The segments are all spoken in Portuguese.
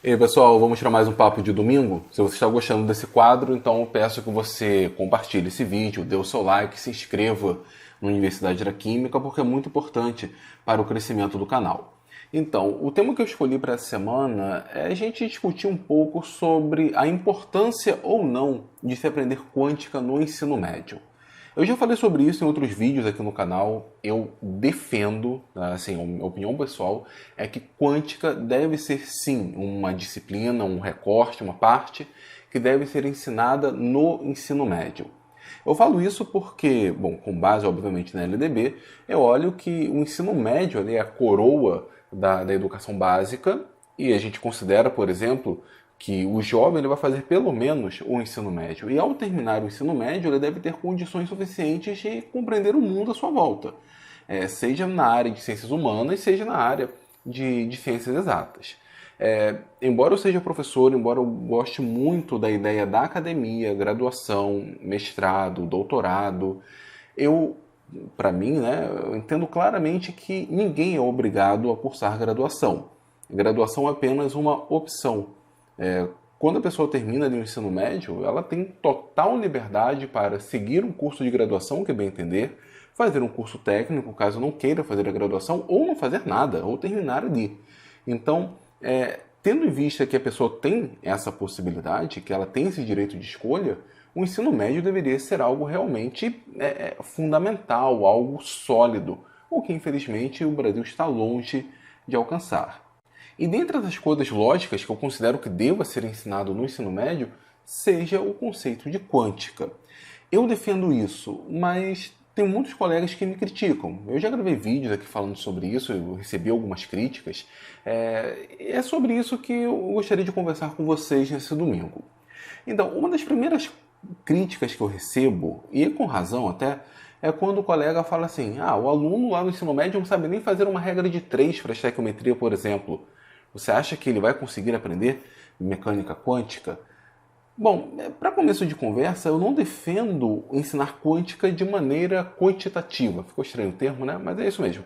E aí, pessoal, vamos para mais um papo de domingo? Se você está gostando desse quadro, então eu peço que você compartilhe esse vídeo, dê o seu like, se inscreva no Universidade da Química, porque é muito importante para o crescimento do canal. Então, o tema que eu escolhi para essa semana é a gente discutir um pouco sobre a importância ou não de se aprender quântica no ensino médio. Eu já falei sobre isso em outros vídeos aqui no canal. Eu defendo, assim, a minha opinião pessoal é que quântica deve ser sim uma disciplina, um recorte, uma parte que deve ser ensinada no ensino médio. Eu falo isso porque, bom, com base obviamente na LDB, eu olho que o ensino médio ali é a coroa da educação básica e a gente considera, por exemplo, que o jovem ele vai fazer pelo menos o ensino médio. E ao terminar o ensino médio, ele deve ter condições suficientes de compreender o mundo à sua volta. Seja na área de ciências humanas, seja na área de ciências exatas. Embora eu seja professor, embora eu goste muito da ideia da academia, graduação, mestrado, doutorado, para mim, né, eu entendo claramente que ninguém é obrigado a cursar graduação. Graduação é apenas uma opção. Quando a pessoa termina o ensino médio, ela tem total liberdade para seguir um curso de graduação, que bem entender, fazer um curso técnico, caso não queira fazer a graduação, ou não fazer nada, ou terminar ali. Então, tendo em vista que a pessoa tem essa possibilidade, que ela tem esse direito de escolha, o ensino médio deveria ser algo realmente fundamental, algo sólido, o que infelizmente o Brasil está longe de alcançar. E dentre as coisas lógicas que eu considero que deva ser ensinado no ensino médio, seja o conceito de quântica. Eu defendo isso, mas tem muitos colegas que me criticam. Eu já gravei vídeos aqui falando sobre isso, eu recebi algumas críticas. É sobre isso que eu gostaria de conversar com vocês nesse domingo. Então, uma das primeiras críticas que eu recebo, e com razão até, é quando o colega fala assim: o aluno lá no ensino médio não sabe nem fazer uma regra de 3 para estequiometria, por exemplo. Você acha que ele vai conseguir aprender mecânica quântica? Bom, para começo de conversa, eu não defendo ensinar quântica de maneira quantitativa. Ficou estranho o termo, né? Mas é isso mesmo.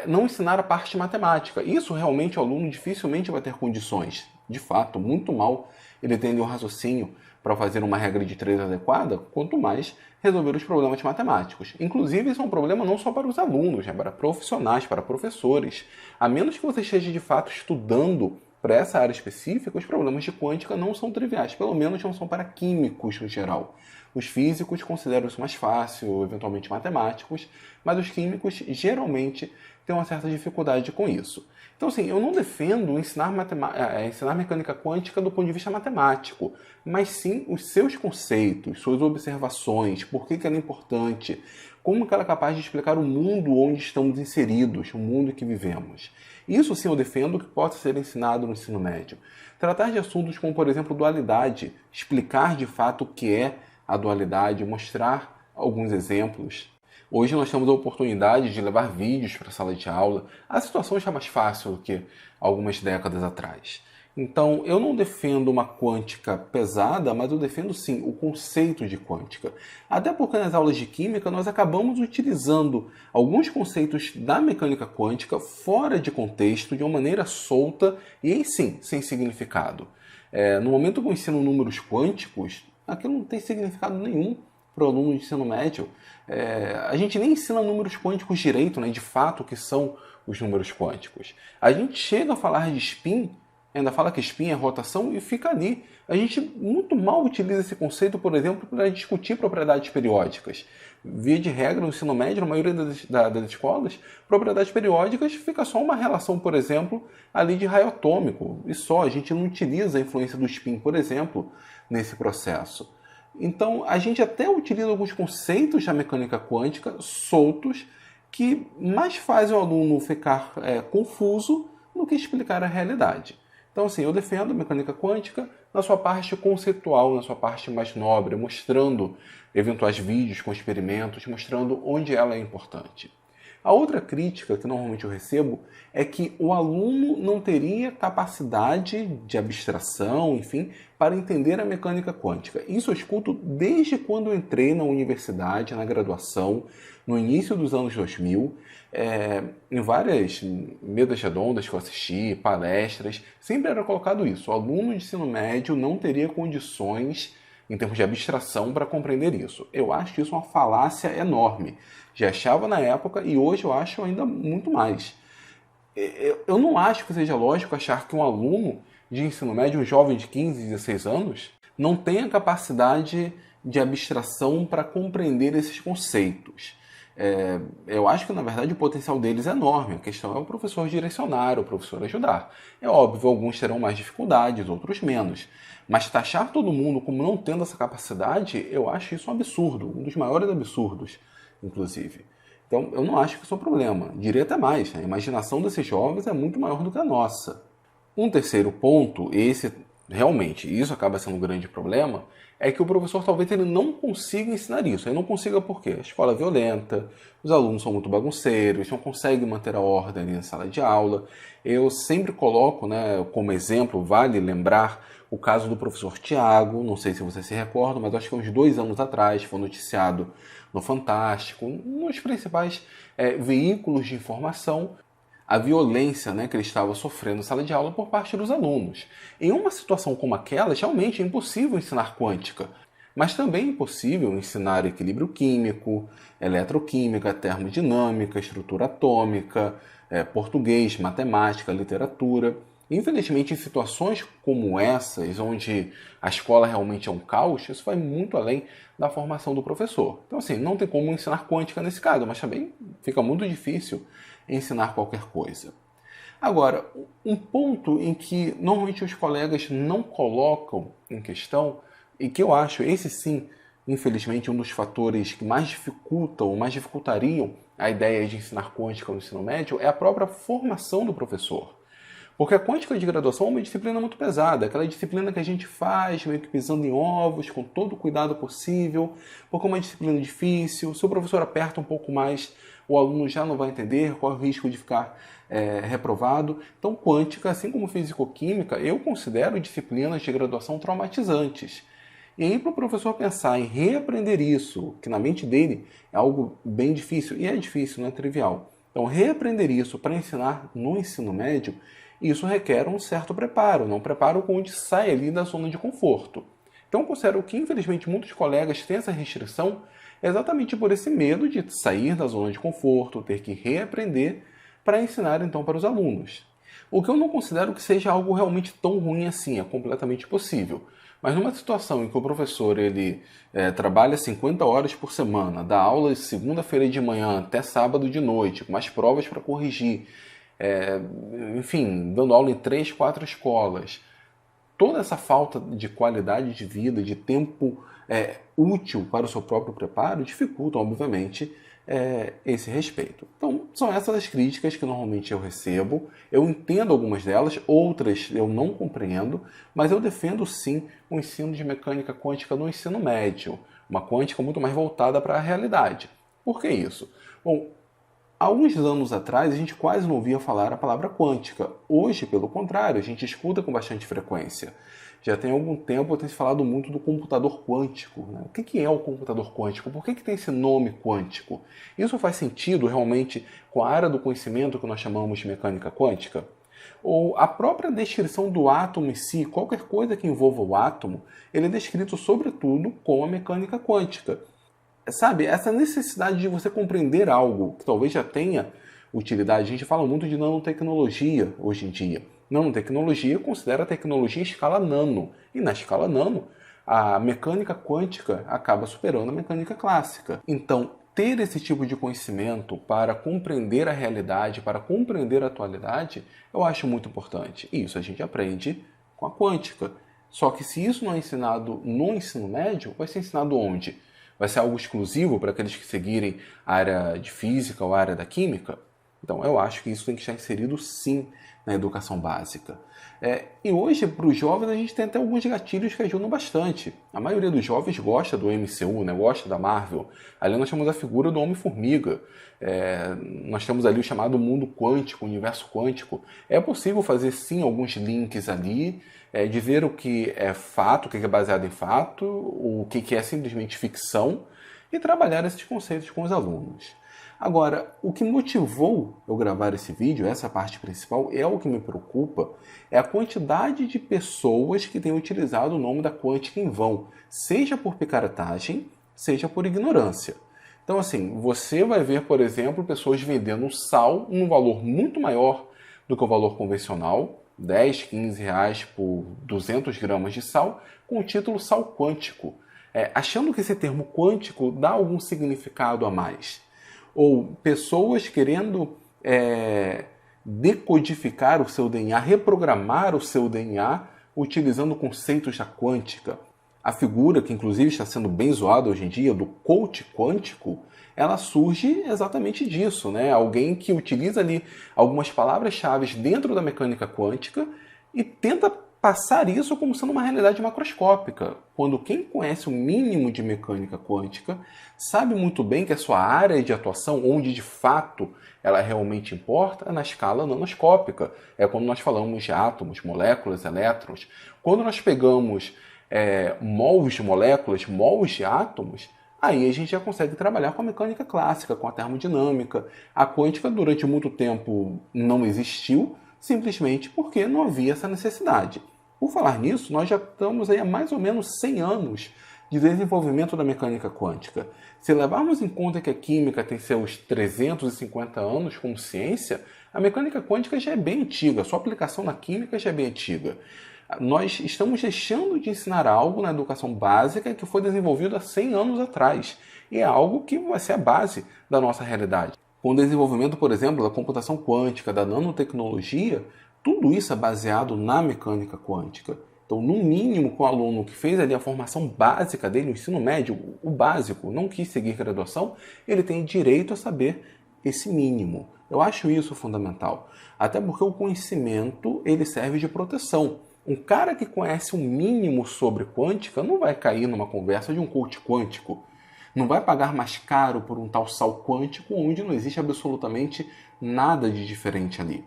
Não ensinar a parte matemática. Isso realmente o aluno dificilmente vai ter condições. De fato, muito mal ele tendo um raciocínio para fazer uma regra de 3 adequada, quanto mais resolver os problemas matemáticos. Inclusive, isso é um problema não só para os alunos, né? Para profissionais, para professores. A menos que você esteja de fato estudando para essa área específica, os problemas de quântica não são triviais, pelo menos não são para químicos no geral. Os físicos consideram isso mais fácil, eventualmente matemáticos, mas os químicos geralmente têm uma certa dificuldade com isso. Então, assim, eu não defendo ensinar mecânica quântica do ponto de vista matemático, mas sim os seus conceitos, suas observações, por que ela é importante, como que ela é capaz de explicar o mundo onde estamos inseridos, o mundo em que vivemos. Isso sim eu defendo que possa ser ensinado no ensino médio. Tratar de assuntos como, por exemplo, dualidade, explicar de fato o que é a dualidade, mostrar alguns exemplos. Hoje nós temos a oportunidade de levar vídeos para a sala de aula. A situação está mais fácil do que algumas décadas atrás. Então, eu não defendo uma quântica pesada, mas eu defendo sim o conceito de quântica. Até porque nas aulas de química nós acabamos utilizando alguns conceitos da mecânica quântica fora de contexto, de uma maneira solta e aí sim, sem significado. No momento que eu ensino números quânticos, aquilo não tem significado nenhum para o aluno de ensino médio. A gente nem ensina números quânticos direito, né, de fato, o que são os números quânticos. A gente chega a falar de spin, ainda fala que spin é rotação e fica ali. A gente muito mal utiliza esse conceito, por exemplo, para discutir propriedades periódicas. Via de regra, no ensino médio, na maioria das escolas, propriedades periódicas fica só uma relação, por exemplo, ali de raio atômico. E só, a gente não utiliza a influência do spin, por exemplo, nesse processo. Então, a gente até utiliza alguns conceitos da mecânica quântica soltos que mais fazem o aluno ficar confuso do que explicar a realidade. Então, assim, eu defendo a mecânica quântica na sua parte conceitual, na sua parte mais nobre, mostrando eventuais vídeos com experimentos, mostrando onde ela é importante. A outra crítica que normalmente eu recebo é que o aluno não teria capacidade de abstração, enfim, para entender a mecânica quântica. Isso eu escuto desde quando eu entrei na universidade, na graduação, no início dos anos 2000, em várias mesas redondas que eu assisti, palestras, sempre era colocado isso. O aluno de ensino médio não teria condições, em termos de abstração, para compreender isso. Eu acho isso uma falácia enorme. Já achava na época e hoje eu acho ainda muito mais. Eu não acho que seja lógico achar que um aluno de ensino médio, um jovem de 15, 16 anos, não tenha capacidade de abstração para compreender esses conceitos. Eu acho que, na verdade, o potencial deles é enorme. A questão é o professor direcionar, o professor ajudar. É óbvio, alguns terão mais dificuldades, outros menos. Mas taxar todo mundo como não tendo essa capacidade, eu acho isso um absurdo, um dos maiores absurdos, inclusive. Então, eu não acho que isso é um problema. Diria até mais, a imaginação desses jovens é muito maior do que a nossa. Um terceiro ponto, esse realmente, isso acaba sendo um grande problema, é que o professor talvez ele não consiga ensinar isso. Ele não consiga por quê? A escola é violenta, os alunos são muito bagunceiros, não conseguem manter a ordem ali na sala de aula. Eu sempre coloco, né, como exemplo, vale lembrar o caso do professor Tiago, não sei se você se recorda, mas acho que uns 2 anos atrás foi noticiado no Fantástico, nos principais veículos de informação, a violência, né, que ele estava sofrendo na sala de aula por parte dos alunos. Em uma situação como aquela, realmente é impossível ensinar quântica, mas também é impossível ensinar equilíbrio químico, eletroquímica, termodinâmica, estrutura atômica, português, matemática, literatura. Infelizmente, em situações como essas, onde a escola realmente é um caos, isso vai muito além da formação do professor. Então, assim, não tem como ensinar quântica nesse caso, mas também fica muito difícil ensinar qualquer coisa. Agora, um ponto em que normalmente os colegas não colocam em questão, e que eu acho, esse sim, infelizmente, um dos fatores que mais dificultam, ou mais dificultariam a ideia de ensinar quântica no ensino médio, é a própria formação do professor. Porque a quântica de graduação é uma disciplina muito pesada, aquela disciplina que a gente faz meio que pisando em ovos, com todo o cuidado possível, porque é uma disciplina difícil, se o professor aperta um pouco mais, o aluno já não vai entender, corre o risco de ficar reprovado. Então, quântica, assim como fisicoquímica, eu considero disciplinas de graduação traumatizantes. E aí, para o professor pensar em reaprender isso, que na mente dele é algo bem difícil, e é difícil, não é trivial. Então, reaprender isso para ensinar no ensino médio, isso requer um certo preparo, um preparo onde sai ali da zona de conforto. Então, eu considero que, infelizmente, muitos colegas têm essa restrição exatamente por esse medo de sair da zona de conforto, ter que reaprender para ensinar, então, para os alunos. O que eu não considero que seja algo realmente tão ruim assim, é completamente possível. Mas numa situação em que o professor ele trabalha 50 horas por semana, dá aula de segunda-feira de manhã até sábado de noite, com mais provas para corrigir, enfim, dando aula em 3, 4 escolas, toda essa falta de qualidade de vida, de tempo útil para o seu próprio preparo, dificultam, obviamente, esse respeito. Então, são essas as críticas que normalmente eu recebo. Eu entendo algumas delas, outras eu não compreendo, mas eu defendo sim o ensino de mecânica quântica no ensino médio, uma quântica muito mais voltada para a realidade. Por que isso? Bom, há alguns anos atrás, a gente quase não ouvia falar a palavra quântica. Hoje, pelo contrário, a gente escuta com bastante frequência. Já tem algum tempo tem se falado muito do computador quântico. Né? O que é o computador quântico? Por que tem esse nome quântico? Isso faz sentido realmente com a área do conhecimento que nós chamamos de mecânica quântica? Ou a própria descrição do átomo em si, qualquer coisa que envolva o átomo, ele é descrito sobretudo com a mecânica quântica. Sabe, essa necessidade de você compreender algo que talvez já tenha utilidade. A gente fala muito de nanotecnologia hoje em dia. Nanotecnologia considera a tecnologia em escala nano. E na escala nano, a mecânica quântica acaba superando a mecânica clássica. Então, ter esse tipo de conhecimento para compreender a realidade, para compreender a atualidade, eu acho muito importante. E isso a gente aprende com a quântica. Só que se isso não é ensinado no ensino médio, vai ser ensinado onde? Vai ser algo exclusivo para aqueles que seguirem a área de física ou a área da química? Então, eu acho que isso tem que estar inserido, sim, na educação básica. E hoje, para os jovens, a gente tem até alguns gatilhos que ajudam bastante. A maioria dos jovens gosta do MCU, né? Gosta da Marvel. Ali nós temos a figura do Homem-Formiga. Nós temos ali o chamado mundo quântico, universo quântico. É possível fazer, sim, alguns links ali, dizer o que é fato, o que é baseado em fato, o que é simplesmente ficção, e trabalhar esses conceitos com os alunos. Agora, o que motivou eu gravar esse vídeo, essa parte principal, é o que me preocupa, é a quantidade de pessoas que têm utilizado o nome da quântica em vão, seja por picaretagem, seja por ignorância. Então, assim, você vai ver, por exemplo, pessoas vendendo sal num valor muito maior do que o valor convencional, 10, 15 reais por 200 gramas de sal, com o título sal quântico, achando que esse termo quântico dá algum significado a mais. Ou pessoas querendo decodificar o seu DNA, reprogramar o seu DNA utilizando conceitos da quântica. A figura, que inclusive está sendo bem zoada hoje em dia, do coach quântico, ela surge exatamente disso, né? Alguém que utiliza ali algumas palavras-chave dentro da mecânica quântica e tenta passar isso como sendo uma realidade macroscópica, quando quem conhece o mínimo de mecânica quântica sabe muito bem que a sua área de atuação, onde de fato ela realmente importa, é na escala nanoscópica. É quando nós falamos de átomos, moléculas, elétrons. Quando nós pegamos mols de moléculas, mols de átomos, aí a gente já consegue trabalhar com a mecânica clássica, com a termodinâmica. A quântica durante muito tempo não existiu, simplesmente porque não havia essa necessidade. Por falar nisso, nós já estamos aí há mais ou menos 100 anos de desenvolvimento da mecânica quântica. Se levarmos em conta que a química tem seus 350 anos como ciência, a mecânica quântica já é bem antiga, sua aplicação na química já é bem antiga. Nós estamos deixando de ensinar algo na educação básica que foi desenvolvido há 100 anos atrás, e é algo que vai ser a base da nossa realidade. Com o desenvolvimento, por exemplo, da computação quântica, da nanotecnologia, tudo isso é baseado na mecânica quântica. Então, no mínimo, com o aluno que fez ali a formação básica dele, o ensino médio, o básico, não quis seguir graduação, ele tem direito a saber esse mínimo. Eu acho isso fundamental. Até porque o conhecimento, ele serve de proteção. Um cara que conhece o mínimo sobre quântica não vai cair numa conversa de um coach quântico. Não vai pagar mais caro por um tal sal quântico onde não existe absolutamente nada de diferente ali.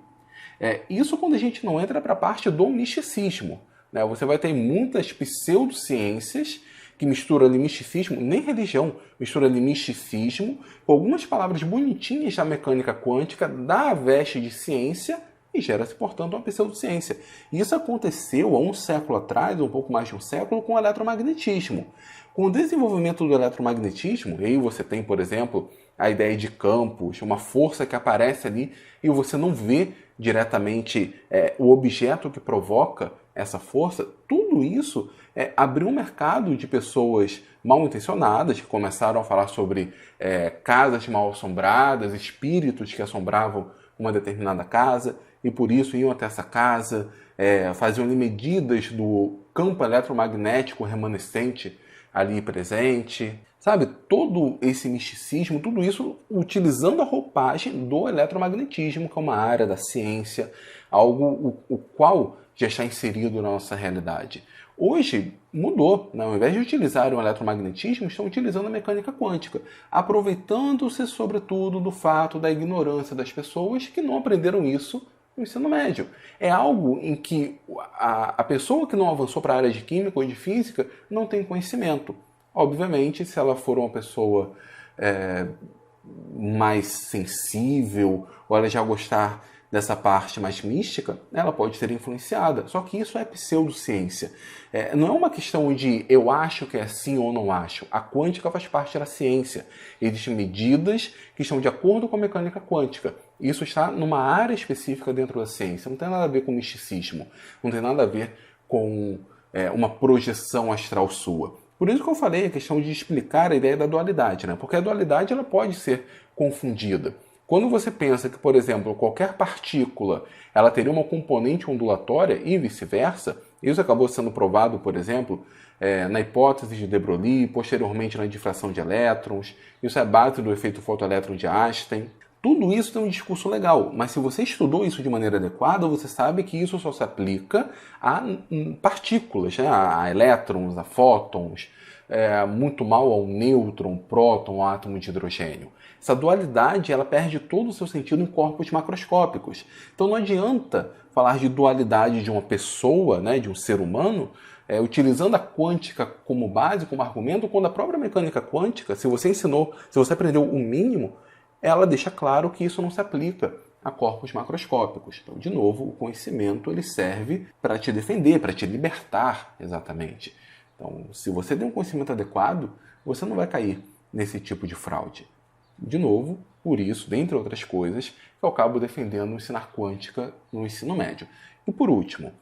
Isso quando a gente não entra para a parte do misticismo. Né? Você vai ter muitas pseudociências que misturam ali misticismo, nem religião, mistura ali misticismo com algumas palavras bonitinhas da mecânica quântica, dá a veste de ciência e gera-se, portanto, uma pseudociência. Isso aconteceu há um século atrás, um pouco mais de um século, com o eletromagnetismo. Com o desenvolvimento do eletromagnetismo, aí você tem, por exemplo, a ideia de campos, uma força que aparece ali e você não vê diretamente o objeto que provoca essa força. Tudo isso abriu um mercado de pessoas mal intencionadas que começaram a falar sobre casas mal assombradas, espíritos que assombravam uma determinada casa e por isso iam até essa casa, faziam medidas do campo eletromagnético remanescente ali presente, sabe? Todo esse misticismo, tudo isso utilizando a roupagem do eletromagnetismo, que é uma área da ciência, algo o qual já está inserido na nossa realidade. Hoje mudou, né? Ao invés de utilizarem o eletromagnetismo, estão utilizando a mecânica quântica, aproveitando-se sobretudo do fato da ignorância das pessoas que não aprenderam isso no ensino médio. É algo em que a pessoa que não avançou para a área de química ou de física não tem conhecimento. Obviamente, se ela for uma pessoa mais sensível ou ela já gostar dessa parte mais mística, ela pode ser influenciada. Só que isso é pseudociência. Não é uma questão de eu acho que é assim ou não acho. A quântica faz parte da ciência. Existem medidas que estão de acordo com a mecânica quântica. Isso está numa área específica dentro da ciência. Não tem nada a ver com misticismo. Não tem nada a ver com uma projeção astral sua. Por isso que eu falei a questão de explicar a ideia da dualidade, né? Porque a dualidade ela pode ser confundida. Quando você pensa que, por exemplo, qualquer partícula ela teria uma componente ondulatória e vice-versa, isso acabou sendo provado, por exemplo, na hipótese de de Broglie, posteriormente na difração de elétrons, isso é a base do efeito fotoelétron de Einstein. Tudo isso tem um discurso legal, mas se você estudou isso de maneira adequada, você sabe que isso só se aplica a partículas, né? A elétrons, a fótons, muito mal ao nêutron, próton, ao átomo de hidrogênio. Essa dualidade ela perde todo o seu sentido em corpos macroscópicos. Então não adianta falar de dualidade de uma pessoa, né, de um ser humano, utilizando a quântica como base, como argumento, quando a própria mecânica quântica, se você aprendeu o mínimo, ela deixa claro que isso não se aplica a corpos macroscópicos. Então, de novo, o conhecimento ele serve para te defender, para te libertar, exatamente. Então, se você tem um conhecimento adequado, você não vai cair nesse tipo de fraude. De novo, por isso, dentre outras coisas, eu acabo defendendo o ensinar quântica no ensino médio. E por último,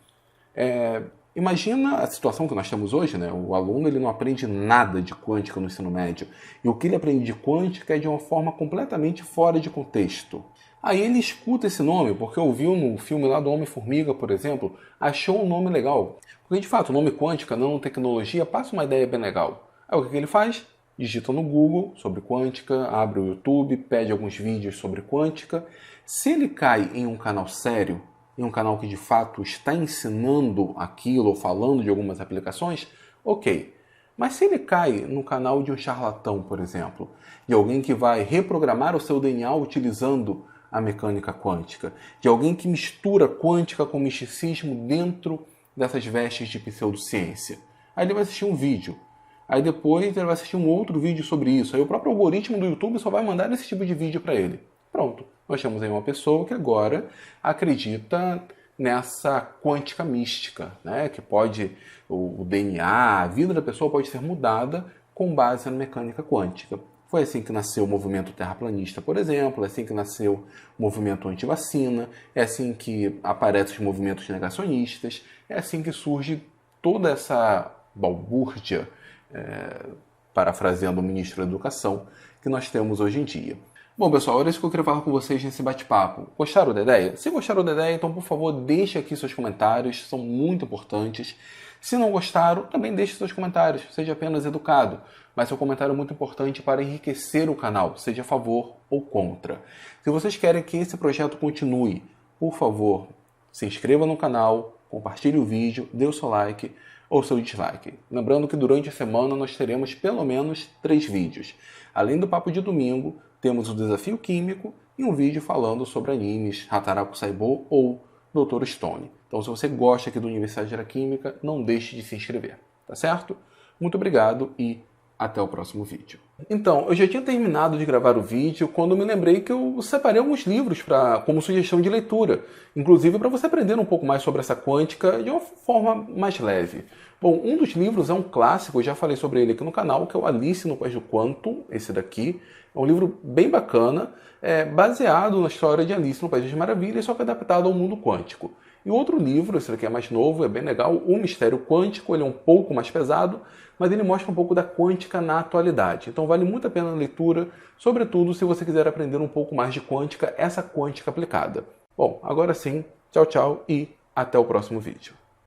imagina a situação que nós temos hoje, né? O aluno ele não aprende nada de quântica no ensino médio. E o que ele aprende de quântica é de uma forma completamente fora de contexto. Aí ele escuta esse nome, porque ouviu no filme lá do Homem-Formiga, por exemplo, achou um nome legal. Porque de fato o nome quântica, nanotecnologia, passa uma ideia bem legal. Aí o que ele faz? Digita no Google sobre quântica, abre o YouTube, pede alguns vídeos sobre quântica. Se ele cai em um canal sério, em um canal que de fato está ensinando aquilo ou falando de algumas aplicações, ok. Mas se ele cai no canal de um charlatão, por exemplo, de alguém que vai reprogramar o seu DNA utilizando a mecânica quântica, de alguém que mistura quântica com misticismo dentro dessas vestes de pseudociência, aí ele vai assistir um vídeo. Aí depois ele vai assistir um outro vídeo sobre isso. Aí o próprio algoritmo do YouTube só vai mandar esse tipo de vídeo para ele. Pronto. Nós temos aí uma pessoa que agora acredita nessa quântica mística, né? Que pode, o DNA, a vida da pessoa pode ser mudada com base na mecânica quântica. Foi assim que nasceu o movimento terraplanista, por exemplo, é assim que nasceu o movimento antivacina, é assim que aparecem os movimentos negacionistas, é assim que surge toda essa balbúrdia, parafraseando o ministro da Educação, que nós temos hoje em dia. Bom, pessoal, era isso que eu queria falar com vocês nesse bate-papo. Gostaram da ideia? Se gostaram da ideia, então, por favor, deixe aqui seus comentários, são muito importantes. Se não gostaram, também deixe seus comentários, seja apenas educado. Mas seu comentário é muito importante para enriquecer o canal, seja a favor ou contra. Se vocês querem que esse projeto continue, por favor, se inscreva no canal, compartilhe o vídeo, dê o seu like ou seu dislike. Lembrando que durante a semana nós teremos pelo menos 3 vídeos. Além do papo de domingo, temos o desafio químico e um vídeo falando sobre animes, Hataraku Saibou ou Dr. Stone. Então, se você gosta aqui do Universidade da Química, não deixe de se inscrever, tá certo? Muito obrigado e até o próximo vídeo. Então, eu já tinha terminado de gravar o vídeo quando me lembrei que eu separei alguns livros como sugestão de leitura, inclusive para você aprender um pouco mais sobre essa quântica de uma forma mais leve. Bom, um dos livros é um clássico, eu já falei sobre ele aqui no canal, que é o Alice no País do Quantum, esse daqui. É um livro bem bacana, baseado na história de Alice no País das Maravilhas, só que adaptado ao mundo quântico. E outro livro, esse daqui é mais novo, é bem legal, O Mistério Quântico, ele é um pouco mais pesado, mas ele mostra um pouco da quântica na atualidade. Então vale muito a pena a leitura, sobretudo se você quiser aprender um pouco mais de quântica, essa quântica aplicada. Bom, agora sim, tchau, tchau e até o próximo vídeo.